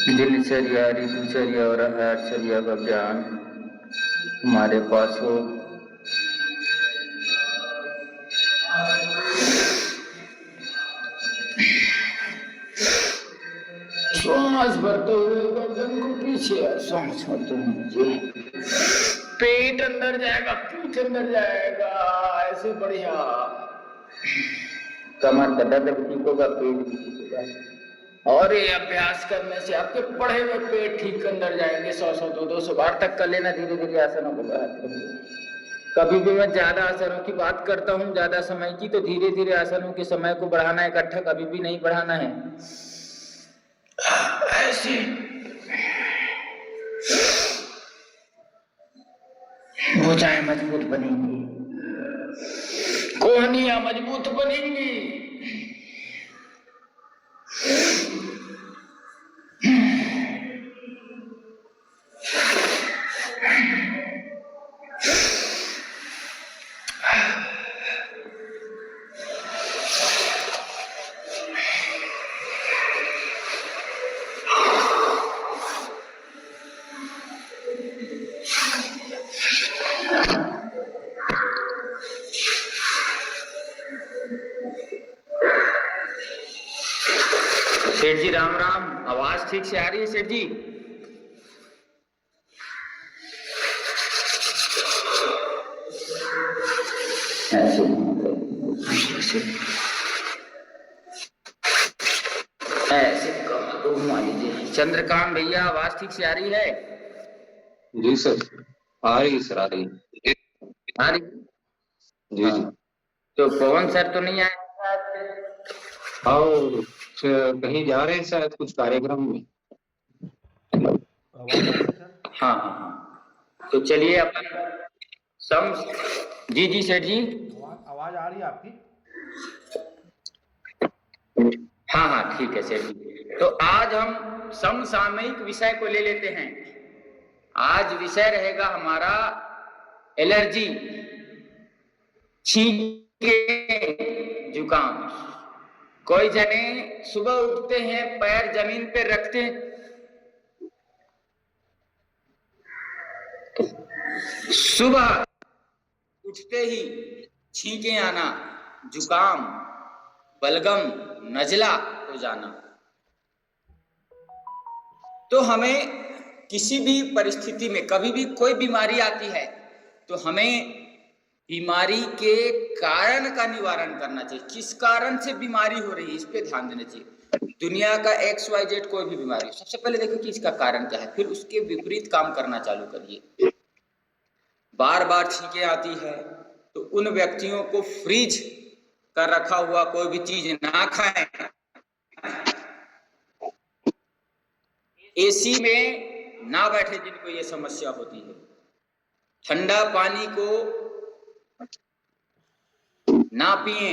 दिनचर्या, ऋतुचर्या और आहारचर्या का ज्ञान हमारे पास हो। श्वास भरते हुए गर्दन को पीछे, श्वास भरते हुए पेट अंदर जाएगा, पीठ अंदर जाएगा, ऐसे बढ़िया। कमर का दर्द ठीक होगा, पेट भी ठीक होगा। और ये अभ्यास करने से आपके पढ़े हुए पेट ठीक अंदर जाएंगे। 100 200 बार तक कर लेना, धीरे धीरे आसनों को बढ़ाते रहिए। कभी भी मैं ज्यादा आसनों की बात करता हूँ, ज्यादा समय की, तो धीरे धीरे आसनों के समय को बढ़ाना, इकट्ठा कभी भी नहीं बढ़ाना है। ऐसे भुजाएं मजबूत बनेंगी, कोहनियां मजबूत बनेंगी। सेठ जी राम राम, आवाज ठीक से आ रही है सेठ जी? ऐसे कमर को घुमा लीजिए। चंद्रकांत भैया, आवाज ठीक से आ रही है? जी सर, आ रही सर, आ रही जी जी। तो पवन सर तो नहीं आए? और कहीं जा रहे हैं शायद, कुछ कार्यक्रम में। हाँ हाँ हाँ, तो चलिए अपन सम। जी जी सेठ जी, आवाज आ रही है आपकी? हाँ हाँ ठीक है सेठ जी। तो आज हम समसामयिक विषय को ले लेते हैं। आज विषय रहेगा हमारा एलर्जी, छींके, जुकाम। कोई जने सुबह उठते हैं, पैर जमीन पे रखते हैं, सुबह उठते ही छींके आना, जुकाम, बलगम, नजला हो जाना। तो हमें किसी भी परिस्थिति में कभी भी कोई बीमारी आती है तो हमें बीमारी के कारण का निवारण करना चाहिए। किस कारण से बीमारी हो रही है, इस पे ध्यान देना चाहिए। दुनिया का XYZ कोई भी बीमारी, सबसे पहले देखो कि इसका कारण क्या है, फिर उसके विपरीत काम करना चालू करिए। बार बार छींके आती है तो उन व्यक्तियों को फ्रीज कर रखा हुआ कोई भी चीज ना खाएं। एसी में ना बैठे जिनको ये समस्या होती है। ठंडा पानी को ना पिए।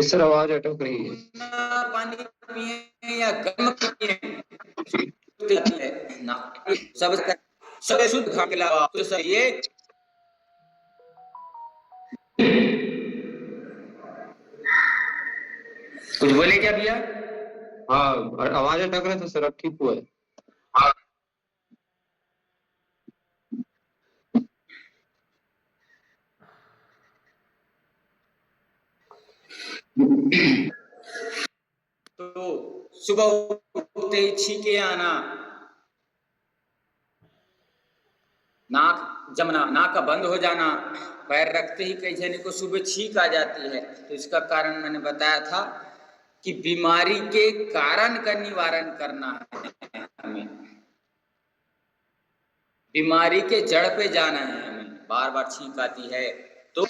सर आवाज अटक रही है। पानी पिए या गर्म पिए, सब शुद्ध खा के लावा तो सर ये कुछ बोले क्या भैया? हाँ, आवाज अटक रहा था सर, अब ठीक हुआ है। हाँ। तो सुबह उठते ही छींके आना, नाक जमना, नाक का बंद हो जाना, पैर रखते ही कई जने को सुबह छींक आ जाती है। तो इसका कारण मैंने बताया था कि बीमारी के कारण का निवारण करना है हमें, बीमारी के जड़ पे जाना है हमें। बार बार छींक आती है तो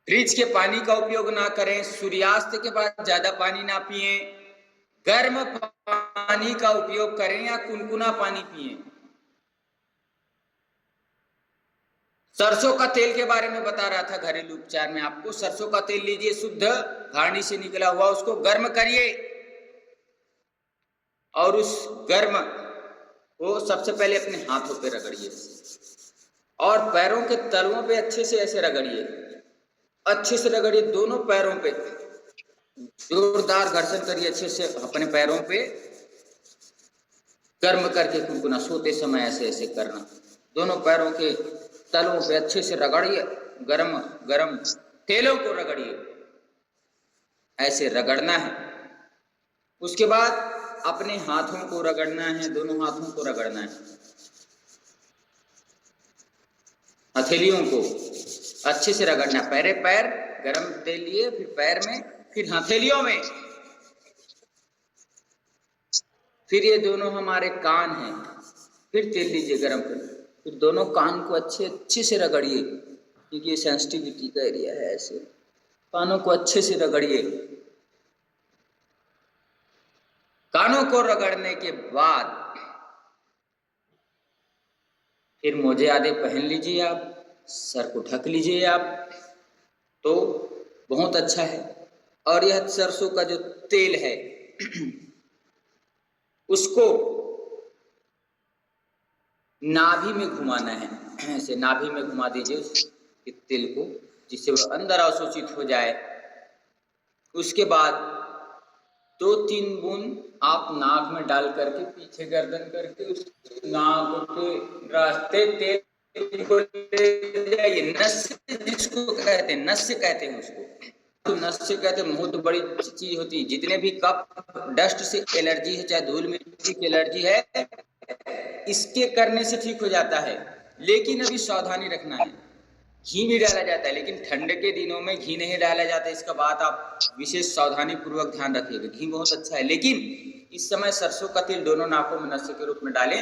फ्रिज के पानी का उपयोग ना करें, सूर्यास्त के बाद ज्यादा पानी ना पिए, गर्म पानी का उपयोग करें या कुनकुना पानी पिए। सरसों का तेल के बारे में बता रहा था घरेलू उपचार में आपको। सरसों का तेल लीजिए, शुद्ध घानी से निकला हुआ, उसको गर्म करिए और उस गर्म को सबसे पहले अपने हाथों पे रगड़िए और पैरों के तलुओं पे अच्छे से ऐसे रगड़िए, अच्छे से रगड़िए, दोनों पैरों पे जोरदार घर्षण करिए अच्छे से अपने पैरों पे, गर्म करके कुनकुना, सोते समय ऐसे ऐसे करना, दोनों पैरों के तलों पे अच्छे से रगड़िए, गरम गरम तेलों को रगड़िए, ऐसे रगड़ना है। उसके बाद अपने हाथों को रगड़ना है, दोनों हाथों को रगड़ना है, हथेलियों को अच्छे से रगड़ना, पैर गरम तेल लिए, फिर पैर में, फिर हथेलियों में, फिर ये दोनों हमारे कान हैं, फिर तेल लीजिए गरम कर, फिर दोनों कान को अच्छे से रगड़िए, क्योंकि ये सेंसिटिविटी का एरिया है, ऐसे कानों को अच्छे से रगड़िए। कानों को रगड़ने के बाद फिर मोजे आधे पहन लीजिए आप, सर को ढक लीजिए आप, तो बहुत अच्छा है। और यह सरसों का जो तेल है उसको नाभि में घुमाना है, ऐसे नाभि में घुमा दीजिए उस तेल को, जिससे वह अंदर अवशोषित हो जाए। उसके बाद 2-3 बूंद आप नाक में डाल करके पीछे गर्दन करके उस नाक के रास्ते तेल को ले जाइए। नस्य जिसको कहते हैं, नस्य कहते हैं उसको, तो नस्य कहते हैं, बहुत बड़ी चीज होती है। जितने भी कफ डस्ट से एलर्जी है, चाहे धूल मिट्टी की एलर्जी है, इसके करने से ठीक हो जाता है। लेकिन अभी सावधानी रखना है, घी भी डाला जाता है, लेकिन ठंड के दिनों में घी नहीं डाला जाता, इसका बात आप विशेष सावधानी पूर्वक ध्यान रखिएगा। घी बहुत अच्छा है, लेकिन इस समय सरसों का तेल दोनों नाकों में नस्य के रूप में डालें,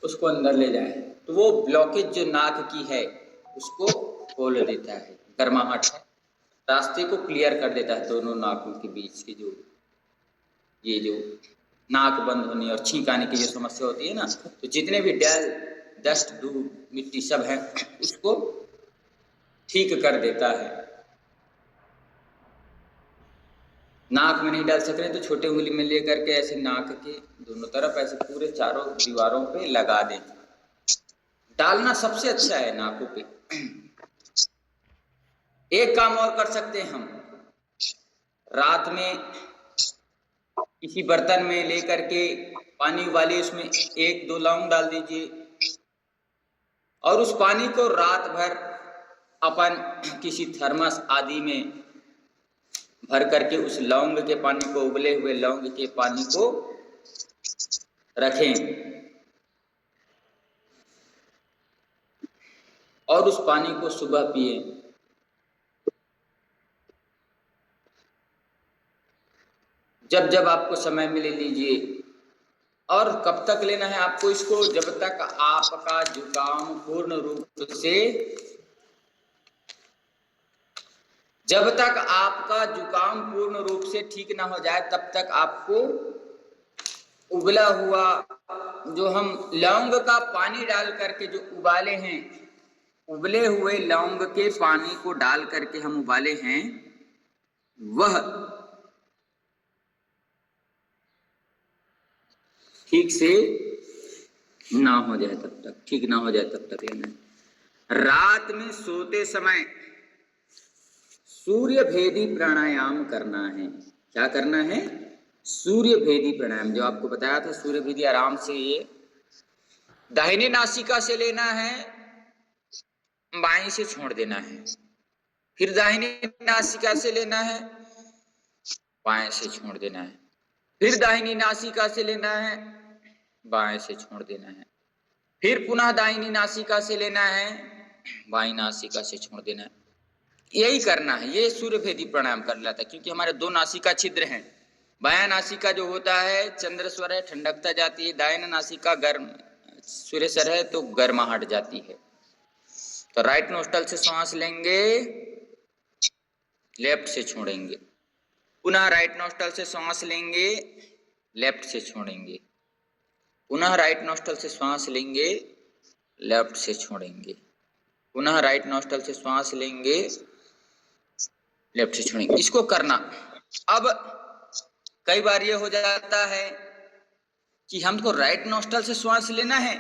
उसको अंदर ले जाए, तो वो ब्लॉकेज जो नाक की है उसको खोल देता है, गर्माहट है, रास्ते को क्लियर कर देता है। दोनों नाकों के बीच के जो ये जो नाक बंद होने और छींक आने की जो समस्या होती है ना, तो जितने भी डस्ट धूल मिट्टी सब है उसको ठीक कर देता है। नाक में नहीं डाल सक रहे तो छोटे उंगली में लेकर के ऐसे नाक के दोनों तरफ ऐसे पूरे चारों दीवारों पे लगा दें। डालना सबसे अच्छा है नाकों पे। एक काम और कर सकते हैं हम, रात में किसी बर्तन में लेकर के पानी उबालिए, उसमें 1-2 लौंग डाल दीजिए और उस पानी को रात भर अपन किसी थर्मस आदि में भर करके उस लौंग के पानी को, उबले हुए लौंग के पानी को रखें और उस पानी को सुबह पिए। जब जब आपको समय मिले लीजिए। और कब तक लेना है आपको इसको? जब तक आपका जुकाम पूर्ण रूप से, जब तक आपका जुकाम पूर्ण रूप से ठीक ना हो जाए तब तक आपको उबला हुआ जो हम लौंग का पानी डाल करके जो उबाले हैं, उबले हुए लौंग के पानी को डाल करके हम उबाले हैं, वह ठीक से ना हो जाए तब तक, ठीक ना हो जाए तब तक लेना है। रात में सोते समय सूर्य भेदी प्राणायाम करना है। क्या करना है? सूर्य भेदी प्राणायाम, जो आपको बताया था सूर्य भेदी। आराम से ये दाहिने नासिका से लेना है, बाएं से छोड़ देना है, फिर दाहिने नासिका से लेना है, बाएं से छोड़ देना है, फिर दाहिनी नासिका से लेना है, बाएं से छोड़ देना है, फिर पुनः दाहिनी नासिका से लेना है, बाईं नासिका से छोड़ देना है। यही करना है। ये सूर्य भेदी प्राणायाम कर लेता है, क्योंकि हमारे 2 नासिका छिद्र हैं। बायां नासिका जो होता है चंद्र स्वर है, ठंडकता जाती है। दाहिना नासिका गर्म सूर्य स्वर है तो गर्माहट जाती है। तो राइट नोस्टल से श्वास लेंगे, लेफ्ट से छोड़ेंगे, पुनः राइट नोस्टल से श्वास लेंगे, लेफ्ट से छोड़ेंगे, पुनः राइट नोस्टल से श्वास लेंगे, लेफ्ट से छोड़ेंगे, पुनः राइट नोस्टल से श्वास लेंगे, लेफ्ट से छोड़ेंगे। इसको करना। अब कई बार ये हो जाता है कि हमको राइट नोस्टल से श्वास लेना है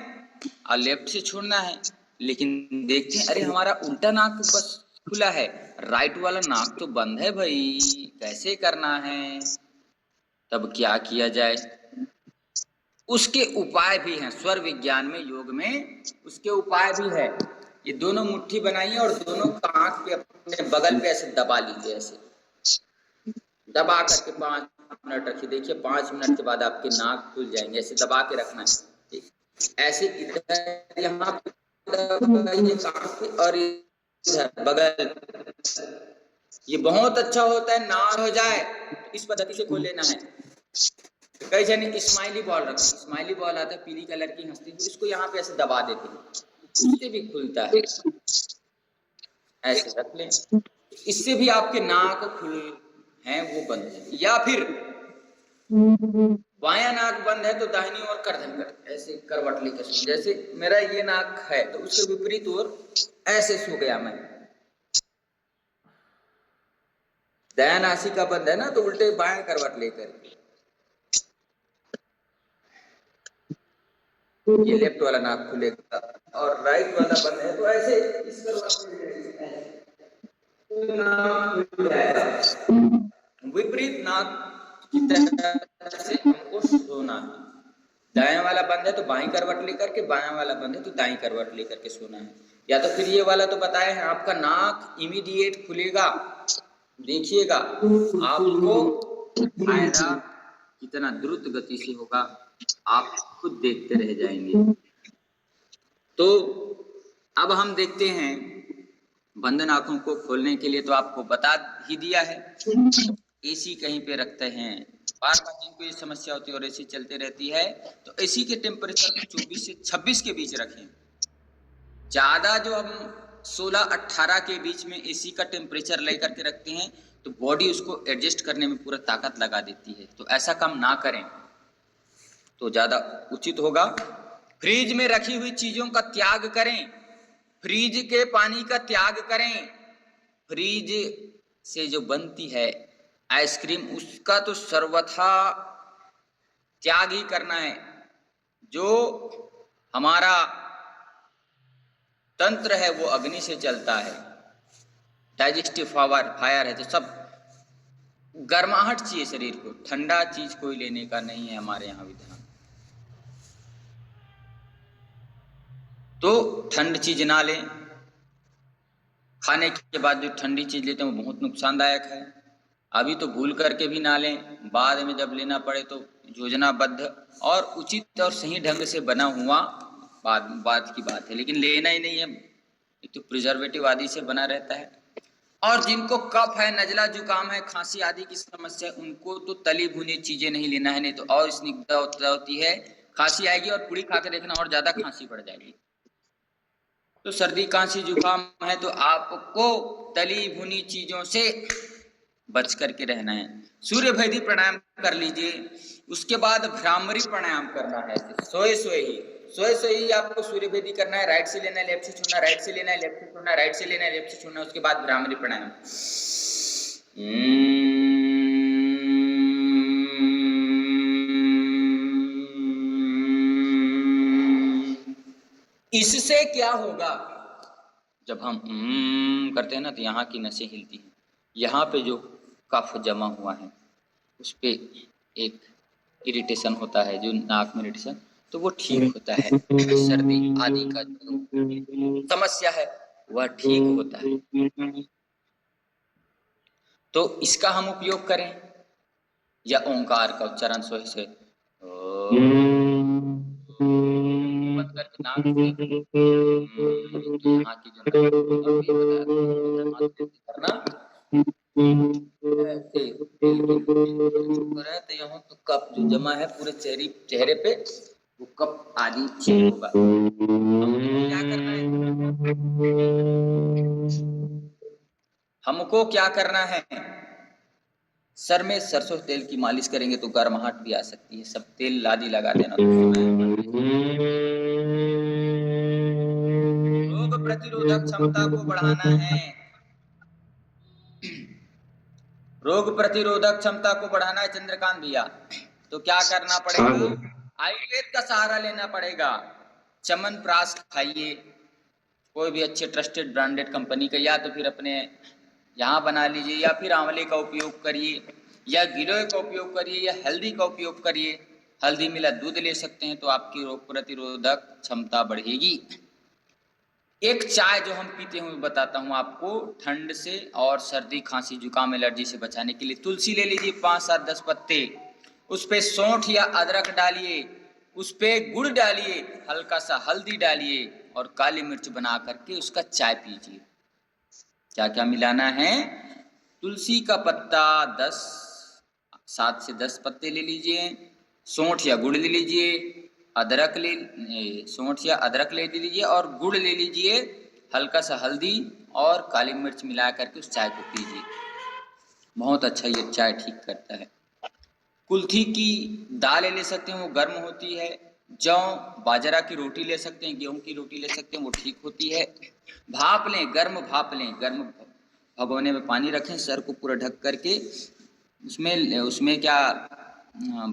और लेफ्ट से छोड़ना है, लेकिन देखते हैं अरे हमारा उल्टा नाक बस खुला है, राइट वाला नाक तो बंद है भाई, कैसे करना है? तब क्या किया जाए? उसके उपाय भी हैं, स्वर विज्ञान में, योग में उसके उपाय भी है। ये दोनों मुट्ठी बनाइए और दोनों का आंख पे अपने बगल पे ऐसे दबा लीजिए, ऐसे दबा करके 5 मिनट रखिए। देखिए 5 मिनट के बाद आपके नाक खुल जाएंगे, ऐसे दबा के रखना है, ऐसे इधर यहाँ पे और इधर बगल। ये बहुत अच्छा होता है, नाक हो जाए इस पद्धति से खोल लेना है। कई जने स्माइली बॉल रखते हैं, स्माइली बॉल आता है पीली कलर की हंसती, इसको यहाँ पे ऐसे दबा देते हैं, इससे भी खुलता है। ऐसे रख लें, इससे भी आपके नाक खुल हैं वो बंद है। या फिर बायां नाक बंद है तो दाहिनी ओर करधन कर ऐसे करवट लेकर सो, जैसे मेरा ये नाक है तो उसके विपरीत ओर ऐसे सो गया मैं। दायां नासिका बंद है ना तो उल्टे बायां करवट लेकर, ये लेफ्ट वाला नाक खुलेगा और राइट वाला बंद है तो ऐसे इस विपरीत नाक की तरह से हमको सोना है। दाएं वाला बंद है तो बाईं करवट लेकर के, बायां वाला बंद है तो दाईं करवट लेकर के सोना है। या तो फिर ये वाला तो बताए हैं, आपका नाक इमीडिएट खुलेगा, देखिएगा आपको फायदा कितना द्रुत गति से होगा, आप खुद देखते रह जाएंगे। तो अब हम देखते हैं बंद आंखों को खोलने के लिए तो आपको बता ही दिया है, एसी कहीं पे रखते हैं। बार बार जिनको ये समस्या होती है और एसी चलते रहती है तो एसी के टेम्परेचर को 24 से 26 के बीच रखें। ज्यादा जो हम 16-18 के बीच में एसी का टेम्परेचर लेकर के रखते हैं तो बॉडी उसको एडजस्ट करने में पूरा ताकत लगा देती है, तो ऐसा काम ना करें तो ज्यादा उचित होगा। फ्रिज में रखी हुई चीजों का त्याग करें, फ्रिज के पानी का त्याग करें। फ्रिज से जो बनती है आइसक्रीम उसका तो सर्वथा त्याग ही करना है। जो हमारा तंत्र है वो अग्नि से चलता है, डाइजेस्टिव फायर है, तो सब गर्माहट चाहिए शरीर को, ठंडा चीज कोई लेने का नहीं है हमारे यहाँ विधान। तो ठंड चीज ना लें, खाने के बाद जो ठंडी चीज लेते हैं वो बहुत नुकसानदायक है। अभी तो भूल करके भी ना लें, बाद में जब लेना पड़े तो योजनाबद्ध और उचित और सही ढंग से बना हुआ बाद की बात है, लेकिन लेना ही नहीं है। एक तो प्रिजर्वेटिव आदि से बना रहता है। और जिनको कफ है, नजला जुकाम है, खांसी आदि की समस्या, उनको तो तली भुनी चीजें नहीं लेना है, नहीं तो और स्निग्धता होती है, खांसी आएगी और पूरी खा के देखना और ज्यादा खांसी बढ़ जाएगी। तो सर्दी खांसी जुकाम है तो आपको तली भुनी चीजों से बच करके रहना है। सूर्य भेदी प्राणायाम कर लीजिए, उसके बाद भ्रामरी प्राणायाम करना है। सोए ही आपको सूर्य भेदी करना है। राइट से लेना है, लेफ्ट से छोड़ना, राइट से लेना है, लेफ्ट से छोड़ना, राइट से लेना है, लेफ्ट से छोड़ना, उसके बाद भ्रामरी प्राणायाम। इससे क्या होगा, जब हम करते हैं ना तो यहाँ की नसें हिलती हैं, यहाँ पे जो कफ जमा हुआ है उस पे एक इरिटेशन होता है, जो नाक में इरिटेशन, तो वो ठीक होता है। सर्दी आदि का जो समस्या है वह ठीक होता है। तो इसका हम उपयोग करें, या ओंकार का उच्चारण सोहे से बंद करके नाक से यहाँ की जो करना तो यहाँ तो कफ जो जमा है पूरे चेहरे पे वो कफ आदि ठीक होगा। क्या करना है, हमको क्या करना है, सर में सरसों तेल की मालिश करेंगे तो गर्माहट भी आ सकती है। सब तेल लादी लगा देना तो रोग प्रतिरोधक क्षमता को बढ़ाना है। रोग प्रतिरोधक क्षमता को बढ़ाना है चंद्रकांत भैया, तो क्या करना पड़ेगा, आयुर्वेद का सहारा लेना पड़ेगा। च्यवनप्राश खाइए, कोई भी अच्छे ट्रस्टेड ब्रांडेड कंपनी का, या तो फिर अपने यहाँ बना लीजिए, या फिर आंवले का उपयोग करिए, या गिलोय का उपयोग करिए, या हल्दी का उपयोग करिए। हल्दी मिला दूध ले सकते हैं तो आपकी रोग प्रतिरोधक क्षमता बढ़ेगी। एक चाय जो हम पीते हैं बताता हूँ आपको, ठंड से और सर्दी खांसी जुकाम एलर्जी से बचाने के लिए तुलसी ले लीजिए 5 7 10 पत्ते, उस पे सौंठ या अदरक डालिए, उस पे गुड़ डालिए, हल्का सा हल्दी डालिए और काली मिर्च बना करके उसका चाय पीजिए। क्या क्या मिलाना है, तुलसी का पत्ता 7 से 10 पत्ते ले लीजिए, सौंठ या गुड़ ले लीजिए, सौंठ या अदरक ले लीजिए और गुड़ ले लीजिए, हल्का सा हल्दी और काली मिर्च मिला करके उस चाय को पीजिए। बहुत अच्छा ये चाय ठीक करता है। कुल्थी की दाल ले सकते हैं, वो गर्म होती है। जौ बाजरा की रोटी ले सकते हैं, गेहूं की रोटी ले सकते हैं, वो ठीक होती है। भाप लें, गर्म भाप लें, गर्म भगोने में पानी रखें, सर को पूरा ढक करके उसमें क्या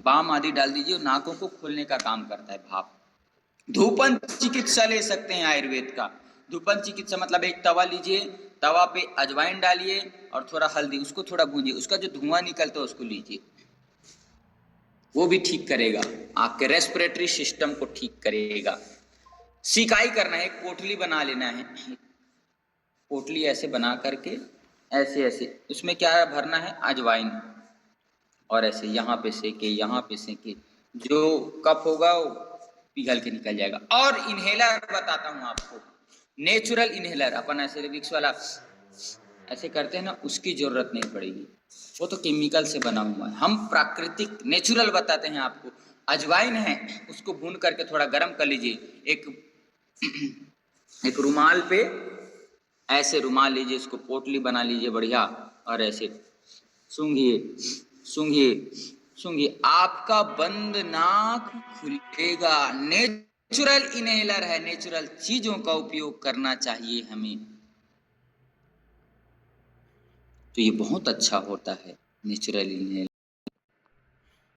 बाम आदि डाल दीजिए, नाकों को खोलने का काम करता है भाप। धूपन चिकित्सा ले सकते हैं आयुर्वेद का। धूपन चिकित्सा मतलब एक तवा लीजिए, तवा पे अजवाइन डालिए और थोड़ा हल्दी, उसको थोड़ा भूंजिए, उसका जो धुआं निकलता है उसको लीजिए, वो भी ठीक करेगा, आपके रेस्पिरेटरी सिस्टम को ठीक करेगा। सिकाई करना है, एक पोटली बना लेना है, पोटली ऐसे बना करके ऐसे ऐसे उसमें क्या भरना है, अजवाइन, और ऐसे यहाँ पे सेके, यहाँ पे सेके, जो कफ होगा वो पिघल के निकल जाएगा। और इनहेलर बताता हूँ आपको, नेचुरल इनहेलर, अपन ऐसे विक्स वाला ऐसे करते हैं ना, उसकी जरूरत नहीं पड़ेगी, वो तो केमिकल से बना हुआ है। हम प्राकृतिक नेचुरल बताते हैं आपको। अजवाइन है, उसको भून करके थोड़ा गर्म कर लीजिए, एक रुमाल पे ऐसे रुमाल लीजिए, इसको पोटली बना लीजिए बढ़िया, और ऐसे सूंघिए सूंघिए सूंघिए, आपका बंद नाक खुलेगा। नेचुरल इनहेलर है, नेचुरल चीजों का उपयोग करना चाहिए हमें, तो ये बहुत अच्छा होता है नेचुरल इनहेलर।